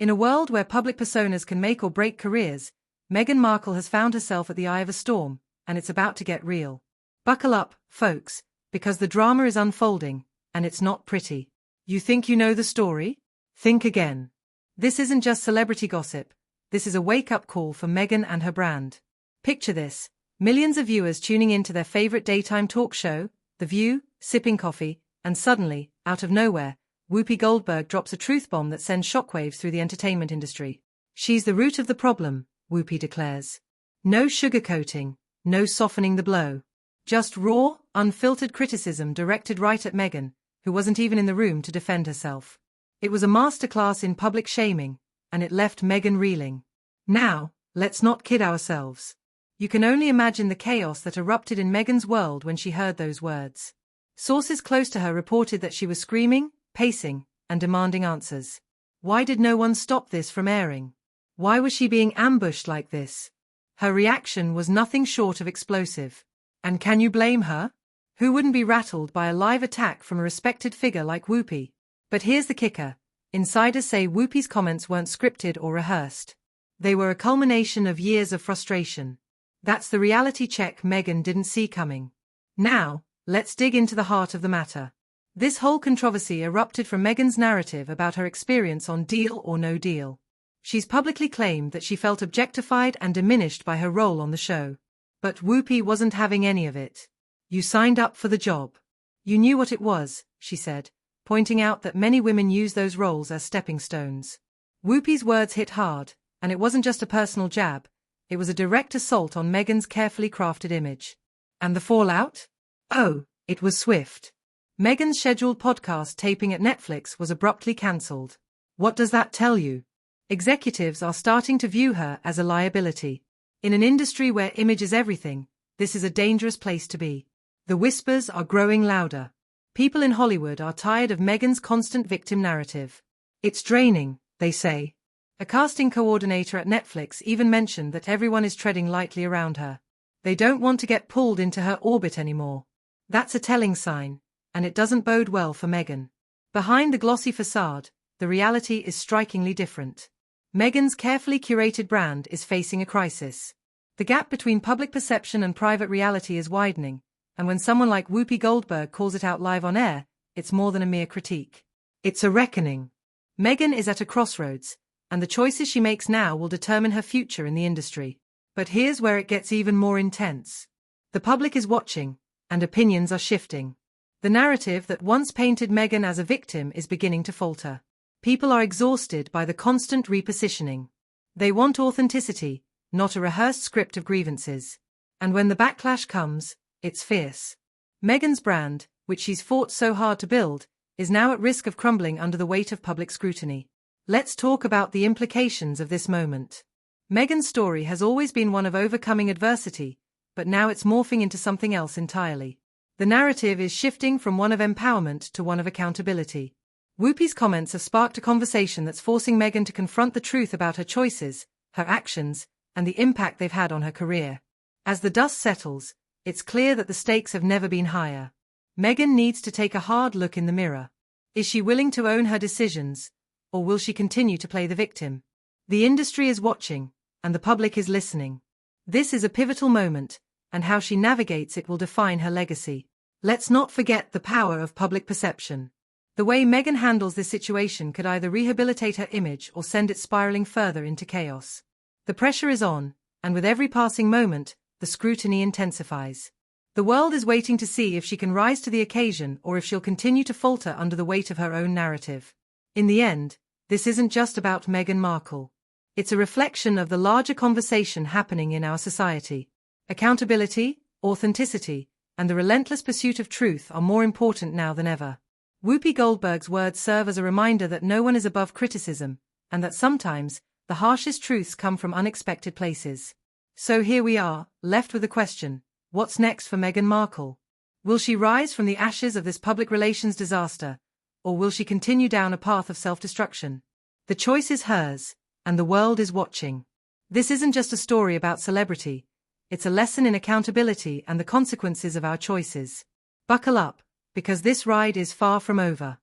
In a world where public personas can make or break careers, Meghan Markle has found herself at the eye of a storm, and it's about to get real. Buckle up, folks, because the drama is unfolding, and it's not pretty. You think you know the story? Think again. This isn't just celebrity gossip, this is a wake-up call for Meghan and her brand. Picture this, millions of viewers tuning into their favorite daytime talk show, The View, sipping coffee, and suddenly, out of nowhere, Whoopi Goldberg drops a truth bomb that sends shockwaves through the entertainment industry. She's the root of the problem, Whoopi declares. No sugarcoating, no softening the blow. Just raw, unfiltered criticism directed right at Meghan, who wasn't even in the room to defend herself. It was a masterclass in public shaming, and it left Meghan reeling. Now, let's not kid ourselves. You can only imagine the chaos that erupted in Meghan's world when she heard those words. Sources close to her reported that she was screaming, pacing, and demanding answers. Why did no one stop this from airing? Why was she being ambushed like this? Her reaction was nothing short of explosive. And can you blame her? Who wouldn't be rattled by a live attack from a respected figure like Whoopi? But here's the kicker. Insiders say Whoopi's comments weren't scripted or rehearsed. They were a culmination of years of frustration. That's the reality check Meghan didn't see coming. Now, let's dig into the heart of the matter. This whole controversy erupted from Meghan's narrative about her experience on Deal or No Deal. She's publicly claimed that she felt objectified and diminished by her role on the show. But Whoopi wasn't having any of it. You signed up for the job. You knew what it was, she said, pointing out that many women use those roles as stepping stones. Whoopi's words hit hard, and it wasn't just a personal jab, it was a direct assault on Meghan's carefully crafted image. And the fallout? Oh, it was swift. Meghan's scheduled podcast taping at Netflix was abruptly cancelled. What does that tell you? Executives are starting to view her as a liability. In an industry where image is everything, this is a dangerous place to be. The whispers are growing louder. People in Hollywood are tired of Meghan's constant victim narrative. It's draining, they say. A casting coordinator at Netflix even mentioned that everyone is treading lightly around her. They don't want to get pulled into her orbit anymore. That's a telling sign, and it doesn't bode well for Meghan. Behind the glossy facade, the reality is strikingly different. Meghan's carefully curated brand is facing a crisis. The gap between public perception and private reality is widening, and when someone like Whoopi Goldberg calls it out live on air, it's more than a mere critique. It's a reckoning. Meghan is at a crossroads, and the choices she makes now will determine her future in the industry. But here's where it gets even more intense. The public is watching, and opinions are shifting. The narrative that once painted Meghan as a victim is beginning to falter. People are exhausted by the constant repositioning. They want authenticity, not a rehearsed script of grievances. And when the backlash comes, it's fierce. Meghan's brand, which she's fought so hard to build, is now at risk of crumbling under the weight of public scrutiny. Let's talk about the implications of this moment. Meghan's story has always been one of overcoming adversity, but now it's morphing into something else entirely. The narrative is shifting from one of empowerment to one of accountability. Whoopi's comments have sparked a conversation that's forcing Meghan to confront the truth about her choices, her actions, and the impact they've had on her career. As the dust settles, it's clear that the stakes have never been higher. Meghan needs to take a hard look in the mirror. Is she willing to own her decisions, or will she continue to play the victim? The industry is watching, and the public is listening. This is a pivotal moment, and how she navigates it will define her legacy. Let's not forget the power of public perception. The way Meghan handles this situation could either rehabilitate her image or send it spiraling further into chaos. The pressure is on, and with every passing moment, the scrutiny intensifies. The world is waiting to see if she can rise to the occasion or if she'll continue to falter under the weight of her own narrative. In the end, this isn't just about Meghan Markle. It's a reflection of the larger conversation happening in our society. Accountability, authenticity, and the relentless pursuit of truth are more important now than ever. Whoopi Goldberg's words serve as a reminder that no one is above criticism, and that sometimes, the harshest truths come from unexpected places. So here we are, left with the question, what's next for Meghan Markle? Will she rise from the ashes of this public relations disaster, or will she continue down a path of self-destruction? The choice is hers, and the world is watching. This isn't just a story about celebrity, it's a lesson in accountability and the consequences of our choices. Buckle up, because this ride is far from over.